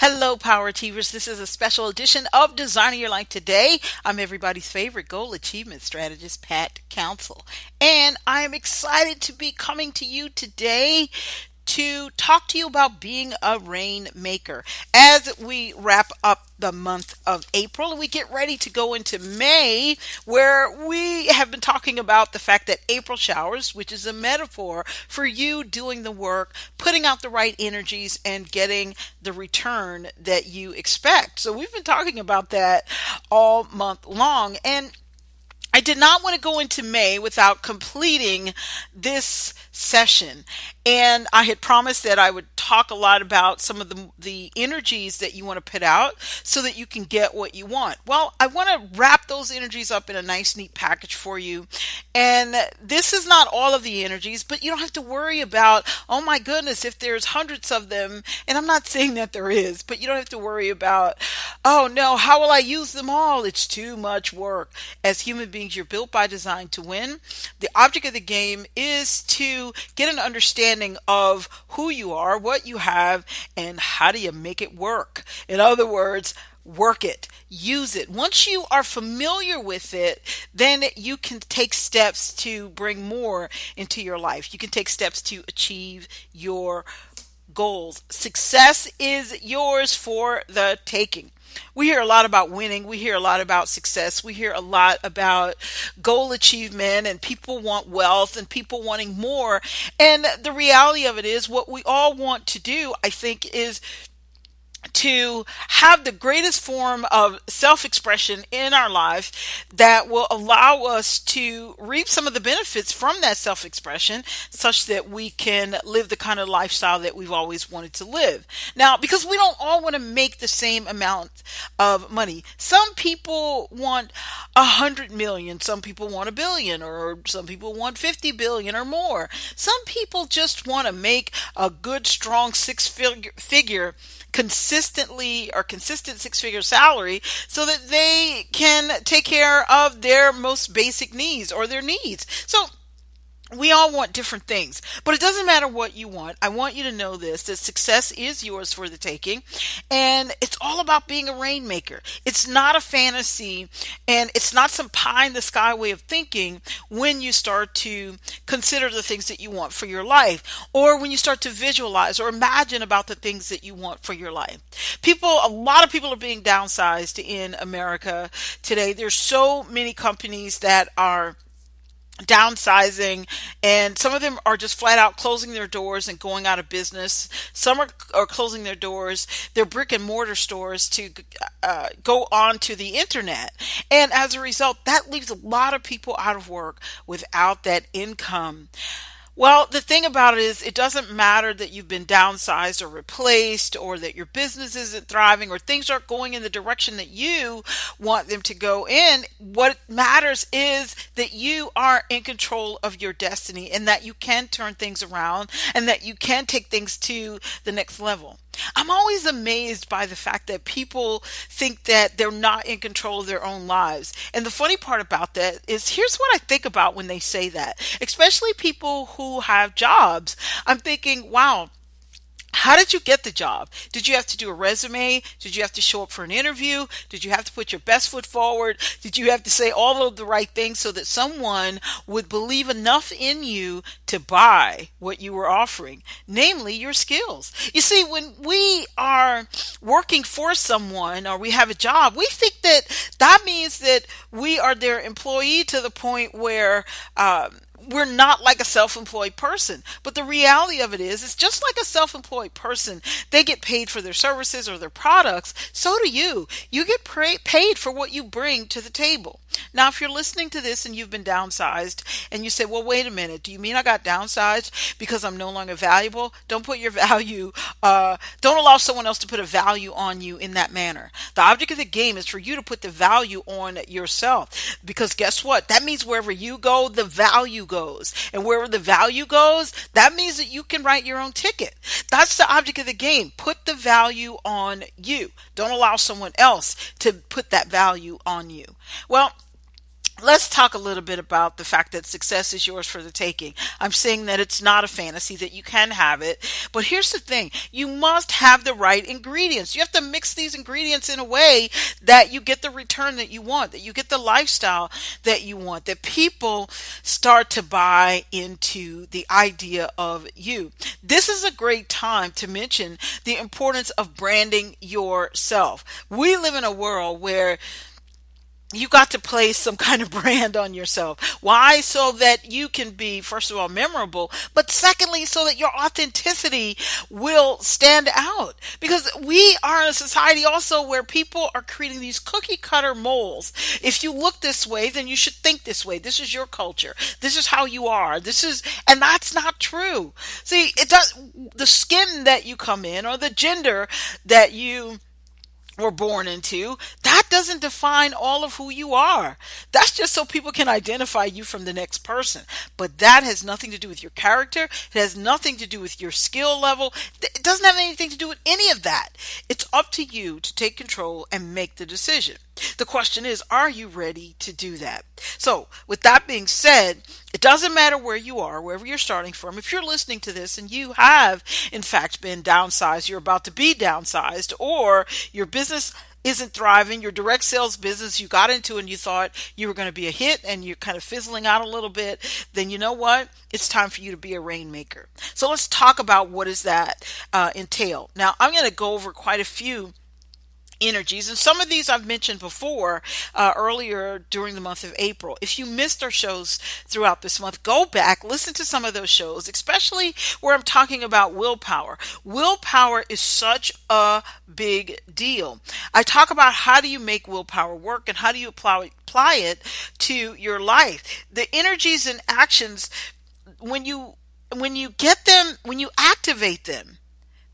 Hello, Power Achievers. This is a special edition of Designing Your Life Today. I'm everybody's favorite goal achievement strategist, Pat Council. And I am excited to be coming to you today to talk to you about being a rainmaker as we wrap up the month of April and we get ready to go into May, where we have been talking about the fact that April showers, which is a metaphor for you doing the work, putting out the right energies, and getting the return that you expect. So we've been talking about that all month long. And I did not want to go into May without completing this session. And I had promised that I would talk a lot about some of the energies that you want to put out so that you can get what you want. Well, I want to wrap those energies up in a nice, neat package for you. And this is not all of the energies, but you don't have to worry about, oh my goodness, if there's hundreds of them. And I'm not saying that there is, but you don't have to worry about, oh no, how will I use them all? It's too much work. As human beings, you're built by design to win. The object of the game is to get an understanding of who you are, what you have, and how do you make it work. In other words, work it, use it. Once you are familiar with it, then you can take steps to bring more into your life. You can take steps to achieve your goals. Success is yours for the taking. We hear a lot about winning. We hear a lot about success. We hear a lot about goal achievement and people want wealth and people wanting more. And the reality of it is what we all want to do, I think, is to have the greatest form of self-expression in our life that will allow us to reap some of the benefits from that self-expression such that we can live the kind of lifestyle that we've always wanted to live. Now, because we don't all want to make the same amount of money. Some people want 100 million, some people want 1 billion, or some people want 50 billion or more. Some people just want to make a good, strong six-figure consistent six-figure salary so that they can take care of their most basic needs or their needs. So we all want different things, but it doesn't matter what you want. I want you to know this, that success is yours for the taking, and it's all about being a rainmaker. It's not a fantasy, and it's not some pie in the sky way of thinking when you start to consider the things that you want for your life, or when you start to visualize or imagine about the things that you want for your life. A lot of people are being downsized in America today. There's so many companies that are downsizing, and some of them are just flat out closing their doors and going out of business. Some are closing their doors, their brick and mortar stores, to go on to the internet. And as a result, that leaves a lot of people out of work without that income. Well, the thing about it is, it doesn't matter that you've been downsized or replaced, or that your business isn't thriving, or things aren't going in the direction that you want them to go in. What matters is that you are in control of your destiny, and that you can turn things around, and that you can take things to the next level. I'm always amazed by the fact that people think that they're not in control of their own lives. And the funny part about that is, here's what I think about when they say that, especially people who have jobs. I'm thinking, wow, how did you get the job? Did you have to do a resume? Did you have to show up for an interview? Did you have to put your best foot forward? Did you have to say all of the right things so that someone would believe enough in you to buy what you were offering, namely your skills? You see, when we are working for someone or we have a job, we think that that means that we are their employee to the point where we're not like a self-employed person. But the reality of it is, it's just like a self-employed person. They get paid for their services or their products. So do you. You get paid for what you bring to the table. Now, if you're listening to this and you've been downsized and you say, well, wait a minute, do you mean I got downsized because I'm no longer valuable? Don't put your value, don't allow someone else to put a value on you in that manner. The object of the game is for you to put the value on yourself, because guess what? That means wherever you go, the value goes. And wherever the value goes, that means that you can write your own ticket. That's the object of the game. Put the value on you. Don't allow someone else to put that value on you. Well, let's talk a little bit about the fact that success is yours for the taking. I'm saying that it's not a fantasy, that you can have it. But here's the thing. You must have the right ingredients. You have to mix these ingredients in a way that you get the return that you want, that you get the lifestyle that you want, that people start to buy into the idea of you. This is a great time to mention the importance of branding yourself. We live in a world where you got to place some kind of brand on yourself. Why? So that you can be, first of all, memorable, but secondly, so that your authenticity will stand out. Because we are in a society also where people are creating these cookie cutter molds. If you look this way, then you should think this way. This is your culture. This is how you are. And that's not true. See, it does, the skin that you come in or the gender that you were born into, that doesn't define all of who you are. That's just so people can identify you from the next person. But that has nothing to do with your character. It has nothing to do with your skill level. It doesn't have anything to do with any of that. It's up to you to take control and make the decision. The question is, are you ready to do that? So, with that being said, it doesn't matter where you are, wherever you're starting from. If you're listening to this and you have, in fact, been downsized, you're about to be downsized, or your business isn't thriving, your direct sales business you got into and you thought you were going to be a hit and you're kind of fizzling out a little bit, then you know what? It's time for you to be a rainmaker. So let's talk about what does that entail. Now, I'm going to go over quite a few energies. And some of these I've mentioned before earlier during the month of April. If you missed our shows throughout this month, go back, listen to some of those shows, especially where I'm talking about willpower. Willpower is such a big deal. I talk about how do you make willpower work and how do you apply it to your life. The energies and actions, when you get them, when you activate them,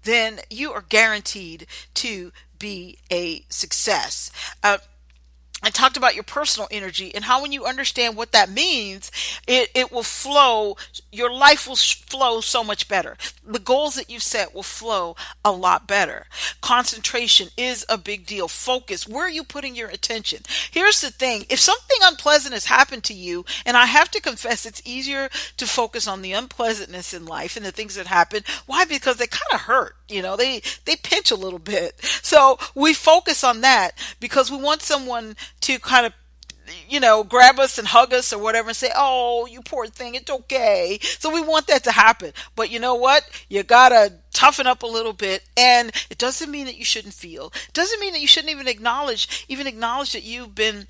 then you are guaranteed to be a success. I talked about your personal energy and how when you understand what that means, it will flow, your life will flow so much better. The goals that you set will flow a lot better. Concentration is a big deal. Focus. Where are you putting your attention? Here's the thing. If something unpleasant has happened to you, and I have to confess, it's easier to focus on the unpleasantness in life and the things that happen. Why? Because they kind of hurt. They pinch a little bit. So we focus on that because we want someone to kind of grab us and hug us or whatever and say, oh, you poor thing, it's okay. So we want that to happen. But you know what? You gotta toughen up a little bit. And it doesn't mean that you shouldn't feel. It doesn't mean that you shouldn't even acknowledge that you've been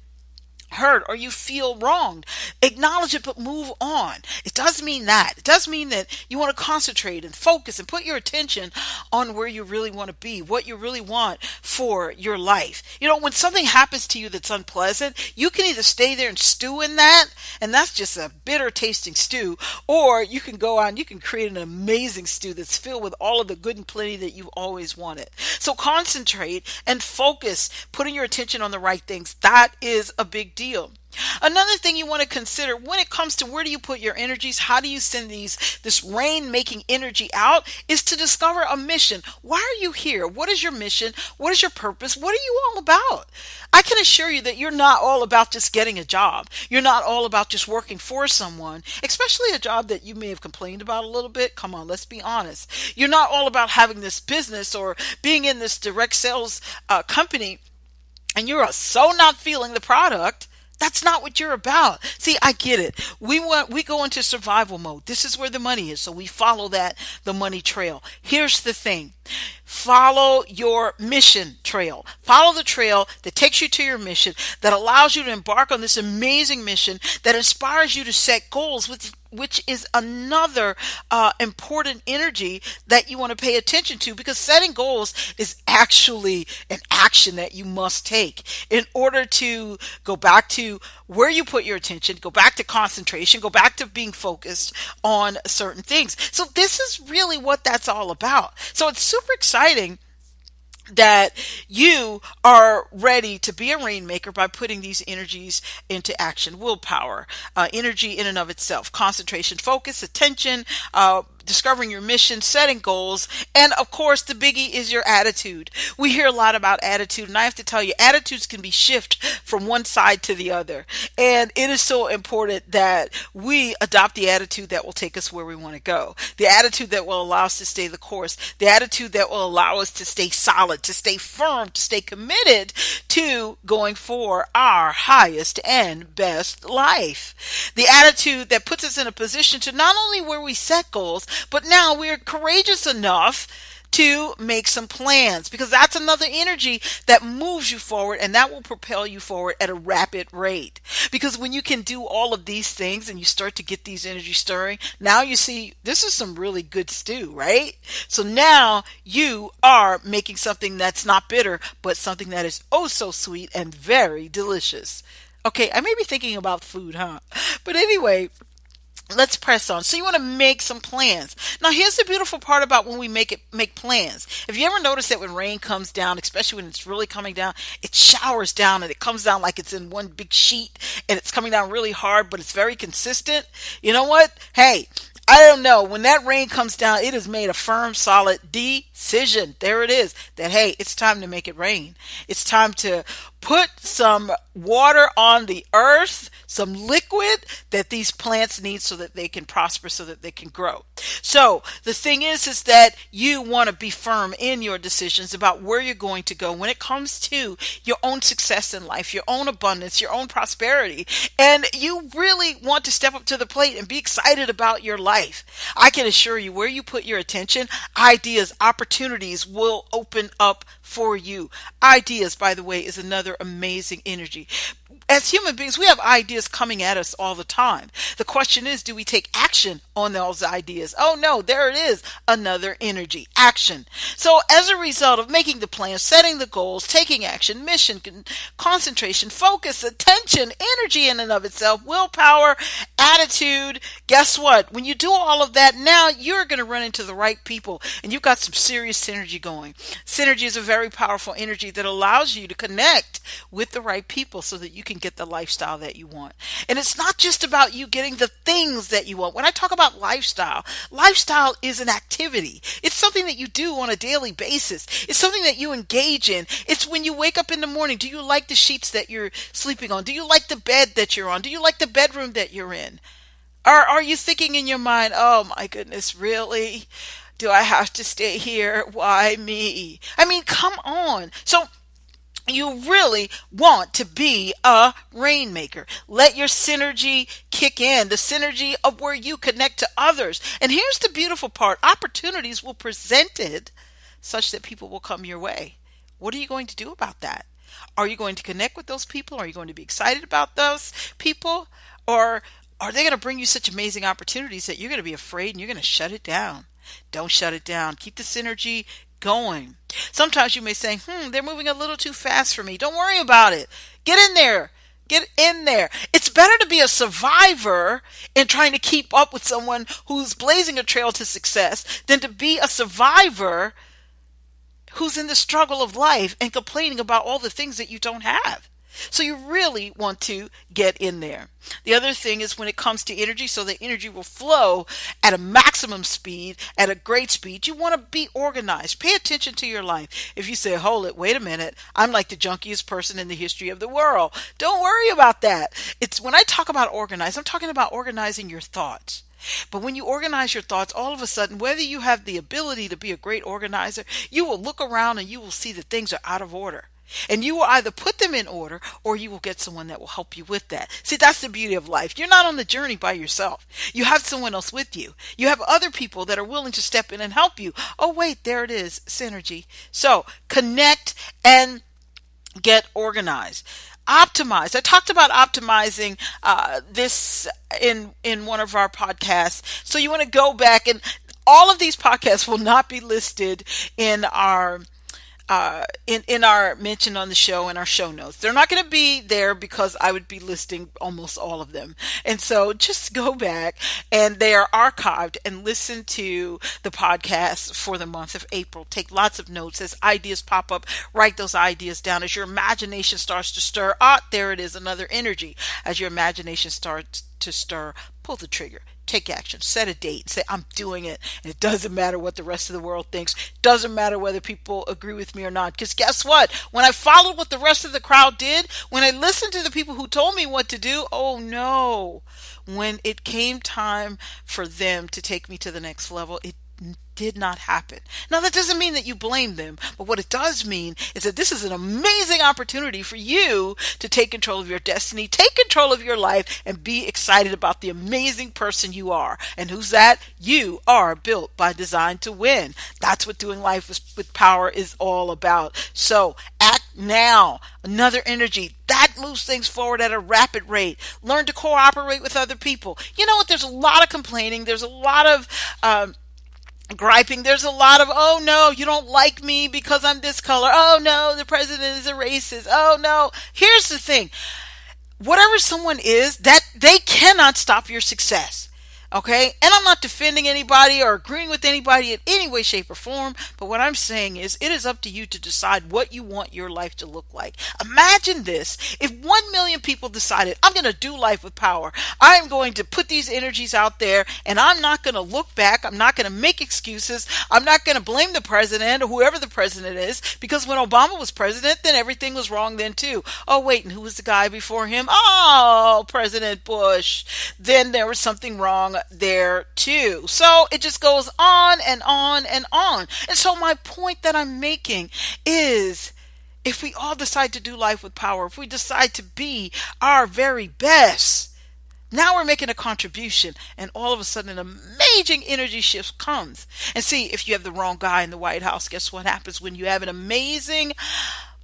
hurt or you feel wronged. Acknowledge it, but move on. It does mean that. It does mean that you want to concentrate and focus and put your attention on where you really want to be, what you really want for your life. When something happens to you that's unpleasant, you can either stay there and stew in that, and that's just a bitter tasting stew, or you can go out and you can create an amazing stew that's filled with all of the good and plenty that you've always wanted. So concentrate and focus, putting your attention on the right things. That is a big deal. Another thing you want to consider when it comes to where do you put your energies, how do you send this rain making energy out, is to discover a mission. Why are you here? What is your mission? What is your purpose? What are you all about? I can assure you that you're not all about just getting a job. You're not all about just working for someone, especially a job that you may have complained about a little bit. Come on, let's be honest. You're not all about having this business or being in this direct sales company and you're so not feeling the product. That's not what you're about. See, I get it. We go into survival mode. This is where the money is. So we follow the money trail. Here's the thing. Follow your mission trail. Follow the trail that takes you to your mission, that allows you to embark on this amazing mission, that inspires you to set goals, which is another important energy that you want to pay attention to, because setting goals is actually an action that you must take in order to go back to where you put your attention, go back to concentration, go back to being focused on certain things. So this is really what that's all about. So it's super exciting that you are ready to be a rainmaker by putting these energies into action. Willpower, energy in and of itself, concentration, focus, attention, discovering your mission, setting goals, and of course, the biggie is your attitude. We hear a lot about attitude, and I have to tell you, attitudes can be shifted from one side to the other. And it is so important that we adopt the attitude that will take us where we want to go, the attitude that will allow us to stay the course, the attitude that will allow us to stay solid, to stay firm, to stay committed to going for our highest and best life. The attitude that puts us in a position to not only where we set goals, but now we're courageous enough to make some plans, because that's another energy that moves you forward, and that will propel you forward at a rapid rate. Because when you can do all of these things and you start to get these energies stirring, now you see this is some really good stew, right? So now you are making something that's not bitter, but something that is oh so sweet and very delicious. Okay, I may be thinking about food, huh? But anyway, let's press on. So you want to make some plans. Now here's the beautiful part about when we make plans. Have you ever noticed that when rain comes down, especially when it's really coming down, it showers down and it comes down like it's in one big sheet and it's coming down really hard, but it's very consistent? You know what? Hey, I don't know. When that rain comes down, it has made a firm, solid decision. There it is. That, hey, it's time to make it rain. It's time to put some water on the earth, some liquid that these plants need so that they can prosper, so that they can grow. So the thing is that you want to be firm in your decisions about where you're going to go when it comes to your own success in life, your own abundance, your own prosperity. And you really want to step up to the plate and be excited about your life. I can assure you, where you put your attention, ideas, opportunities will open up for you. Ideas, by the way, is another amazing energy. As human beings, we have ideas coming at us all the time. The question is, do we take action on those ideas? Oh no, there it is, another energy, action. So as a result of making the plans, setting the goals, taking action, mission, concentration, focus, attention, energy in and of itself, willpower, attitude, guess what? When you do all of that, now you're going to run into the right people and you've got some serious synergy going. Synergy is a very powerful energy that allows you to connect with the right people so that you can get the lifestyle that you want. And it's not just about you getting the things that you want. When I talk about lifestyle, lifestyle is an activity. It's something that you do on a daily basis. It's something that you engage in. It's when you wake up in the morning. Do you like the sheets that you're sleeping on? Do you like the bed that you're on? Do you like the bedroom that you're in? Or are you thinking in your mind, oh my goodness, really? Do I have to stay here? Why me? I mean, come on. So you really want to be a rainmaker. Let your synergy kick in, the synergy of where you connect to others. And here's the beautiful part. Opportunities will present it such that people will come your way. What are you going to do about that? Are you going to connect with those people? Are you going to be excited about those people? Or are they going to bring you such amazing opportunities that you're going to be afraid and you're going to shut it down? Don't shut it down. Keep the synergy going. Sometimes you may say, they're moving a little too fast for me. Don't worry about it. Get in there. Get in there. It's better to be a survivor and trying to keep up with someone who's blazing a trail to success than to be a survivor who's in the struggle of life and complaining about all the things that you don't have. So you really want to get in there. The other thing is when it comes to energy, so the energy will flow at a maximum speed, at a great speed, you want to be organized. Pay attention to your life. If you say, hold it, wait a minute, I'm like the junkiest person in the history of the world. Don't worry about that. It's when I talk about organize, I'm talking about organizing your thoughts. But when you organize your thoughts, all of a sudden, whether you have the ability to be a great organizer, you will look around and you will see that things are out of order. And you will either put them in order or you will get someone that will help you with that. See, that's the beauty of life. You're not on the journey by yourself. You have someone else with you. You have other people that are willing to step in and help you. Oh, wait, there it is, synergy. So connect and get organized. Optimize. I talked about optimizing this in one of our podcasts. So you want to go back, and all of these podcasts will not be listed in our in our mention on the show and our show notes. They're not going to be there because I would be listing almost all of them. And so just go back, and they are archived, and listen to the podcast for the month of April. Take lots of notes as ideas pop up. Write those ideas down as your imagination starts to stir. There it is, another energy. As your imagination starts to stir, pull the trigger. Take action. Set a date. Say, I'm doing it. And it doesn't matter what the rest of the world thinks. Doesn't matter whether people agree with me or not. Because guess what? When I followed what the rest of the crowd did, when I listened to the people who told me what to do, oh no. When it came time for them to take me to the next level, it did not happen. Now, that doesn't mean that you blame them, but what it does mean is that this is an amazing opportunity for you to take control of your destiny, take control of your life, and be excited about the amazing person you are. And who's that? You are built by design to win. That's what doing life with power is all about. So act now. Another energy that moves things forward at a rapid rate. Learn to cooperate with other people. You know what? There's a lot of complaining. There's a lot of griping. There's a lot of, oh no, you don't like me because I'm this color. Oh no, the president is a racist. Oh no. Here's the thing. Whatever someone is, that they cannot stop your success. Okay? And I'm not defending anybody or agreeing with anybody in any way, shape, or form. But what I'm saying is it is up to you to decide what you want your life to look like. Imagine this. If 1 million people decided, I'm going to do life with power. I'm going to put these energies out there and I'm not going to look back. I'm not going to make excuses. I'm not going to blame the president or whoever the president is, because when Obama was president, then everything was wrong then too. Oh, wait, and who was the guy before him? Oh, President Bush. Then there was something wrong there too. So it just goes on and on and on. And so my point that I'm making is, if we all decide to do life with power, if we decide to be our very best, now we're making a contribution, and all of a sudden an amazing energy shift comes. And see, if you have the wrong guy in the White House, guess what happens when you have an amazing,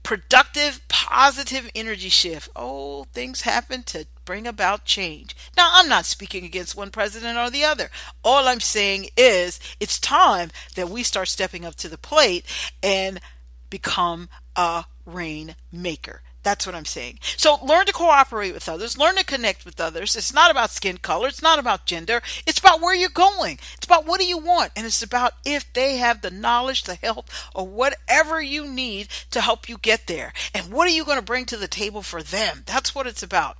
productive, positive energy shift? Oh, things happen to bring about change. Now, I'm not speaking against one president or the other. All I'm saying is it's time that we start stepping up to the plate and become a rainmaker. That's what I'm saying. So learn to cooperate with others. Learn to connect with others. It's not about skin color. It's not about gender. It's about where you're going. It's about what do you want. And it's about if they have the knowledge, the help, or whatever you need to help you get there. And what are you going to bring to the table for them? That's what it's about.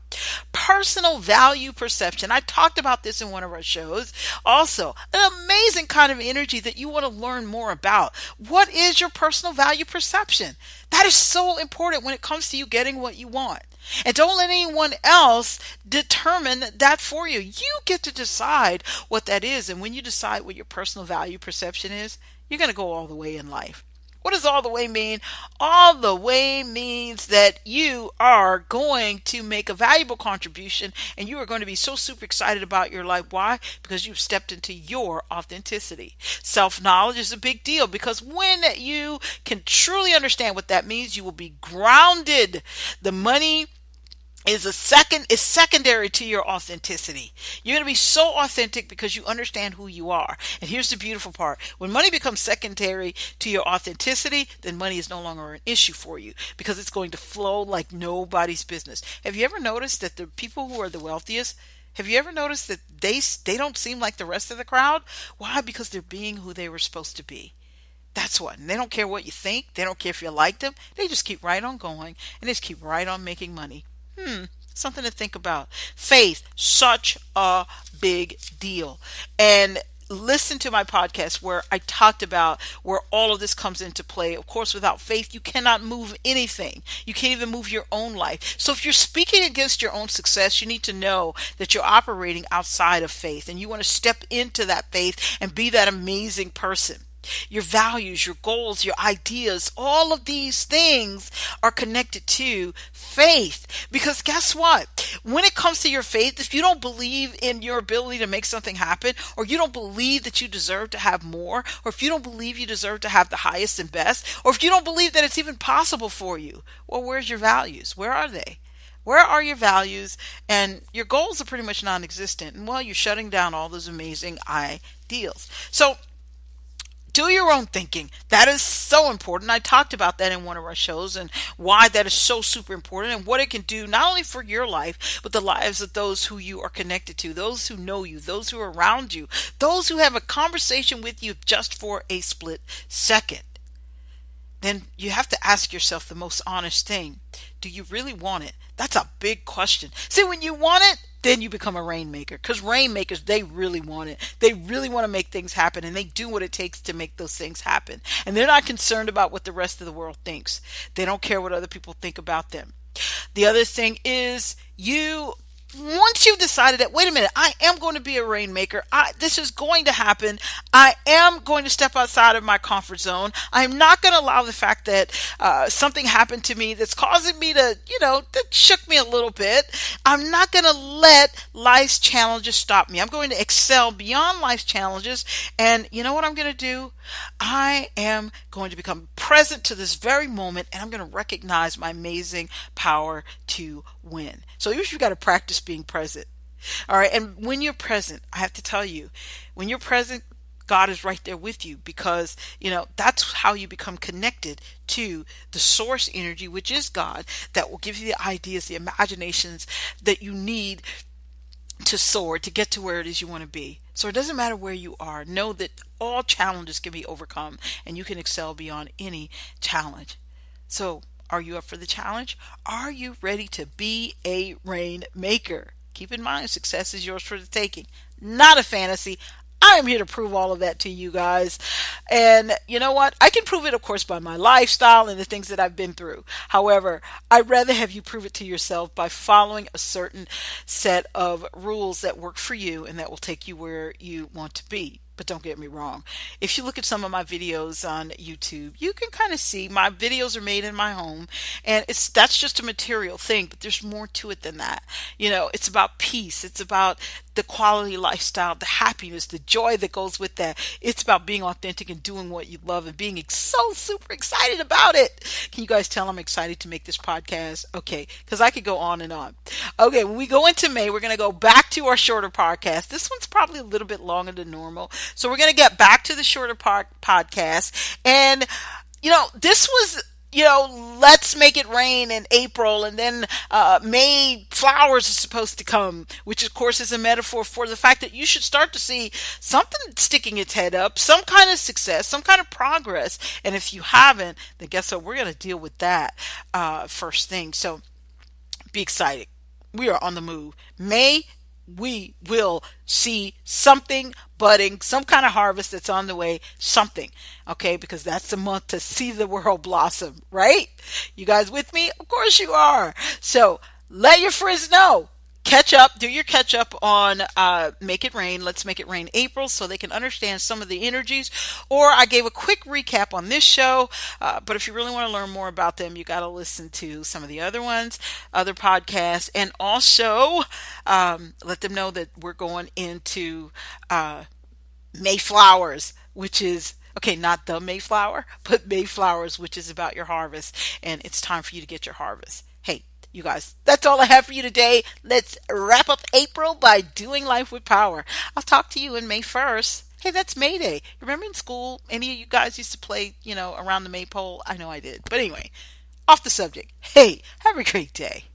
Personal value perception. I talked about this in one of our shows. Also, an amazing kind of energy that you want to learn more about. What is your personal value perception? That is so important when it comes to you getting what you want. And don't let anyone else determine that for you. You get to decide what that is. And when you decide what your personal value perception is, you're going to go all the way in life. What does all the way mean? All the way means that you are going to make a valuable contribution and you are going to be so super excited about your life. Why? Because you've stepped into your authenticity. Self-knowledge is a big deal because when you can truly understand what that means, you will be grounded. The money is secondary to your authenticity. You're going to be so authentic because you understand who you are. And here's the beautiful part. When money becomes secondary to your authenticity, then money is no longer an issue for you because it's going to flow like nobody's business. Have you ever noticed that the people who are the wealthiest, have you ever noticed that they don't seem like the rest of the crowd? Why? Because they're being who they were supposed to be. That's what. And they don't care what you think. They don't care if you like them. They just keep right on going and they just keep right on making money. Something to think about. Faith, such a big deal. And listen to my podcast where I talked about where all of this comes into play. Of course, without faith, you cannot move anything. You can't even move your own life. So if you're speaking against your own success, you need to know that you're operating outside of faith and you want to step into that faith and be that amazing person. Your values, your goals, your ideas, all of these things are connected to faith. Because guess what? When it comes to your faith, if you don't believe in your ability to make something happen, or you don't believe that you deserve to have more, or if you don't believe you deserve to have the highest and best, or if you don't believe that it's even possible for you, well, where's your values? Where are they? Where are your values? And your goals are pretty much non-existent. And well, you're shutting down all those amazing ideals. So do your own thinking. That is so important. I talked about that in one of our shows and why that is so super important and what it can do not only for your life, but the lives of those who you are connected to, those who know you, those who are around you, those who have a conversation with you just for a split second. Then you have to ask yourself the most honest thing. Do you really want it? That's a big question. See, when you want it, then you become a rainmaker. Because rainmakers, they really want it. They really want to make things happen, and they do what it takes to make those things happen. And they're not concerned about what the rest of the world thinks. They don't care what other people think about them. The other thing is, once you've decided that, wait a minute, I am going to be a rainmaker. This is going to happen. I am going to step outside of my comfort zone. I'm not going to allow the fact that something happened to me that's causing me to, that shook me a little bit. I'm not going to let life's challenges stop me. I'm going to excel beyond life's challenges. And you know what I'm going to do? I am going to become present to this very moment, and I'm going to recognize my amazing power to win. So you've got to practice being present. All right. And when you're present, I have to tell you, when you're present, God is right there with you, because, that's how you become connected to the source energy, which is God, that will give you the ideas, the imaginations that you need to soar, to get to where it is you want to be. So it doesn't matter where you are. Know that all challenges can be overcome, and you can excel beyond any challenge. So are you up for the challenge? Are you ready to be a rainmaker? Keep in mind, success is yours for the taking, not a fantasy. I am here to prove all of that to you guys. And you know what? I can prove it, of course, by my lifestyle and the things that I've been through. However, I'd rather have you prove it to yourself by following a certain set of rules that work for you and that will take you where you want to be. But don't get me wrong. If you look at some of my videos on YouTube, you can kind of see my videos are made in my home, and that's just a material thing, but there's more to it than that. It's about peace. It's about the quality lifestyle, the happiness, the joy that goes with that. It's about being authentic and doing what you love and being so super excited about it. Can you guys tell I'm excited to make this podcast? Okay, because I could go on and on. Okay, when we go into May, we're going to go back to our shorter podcast. This one's probably a little bit longer than normal. So we're going to get back to the shorter podcast. And, this was, let's make it rain in April, and then May flowers are supposed to come, which of course is a metaphor for the fact that you should start to see something sticking its head up, some kind of success, some kind of progress. And if you haven't, then guess what? We're going to deal with that first thing. So be excited. We are on the move. May, we will see something budding, some kind of harvest that's on the way, something. Okay, because that's the month to see the world blossom, right? You guys with me? Of course you are. So let your friends know. Catch up, do your catch up on Make It Rain. Let's Make It Rain April, so they can understand some of the energies. Or I gave a quick recap on this show, but if you really want to learn more about them, you got to listen to some of the other ones, other podcasts, and also let them know that we're going into Mayflowers, which is okay, not the Mayflower, but Mayflowers, which is about your harvest, and it's time for you to get your harvest. Hey, you guys, that's all I have for you today. Let's wrap up April by doing life with power. I'll talk to you in May 1st. Hey, that's May Day. Remember in school, any of you guys used to play, around the maypole? I know I did. But anyway, off the subject. Hey, have a great day.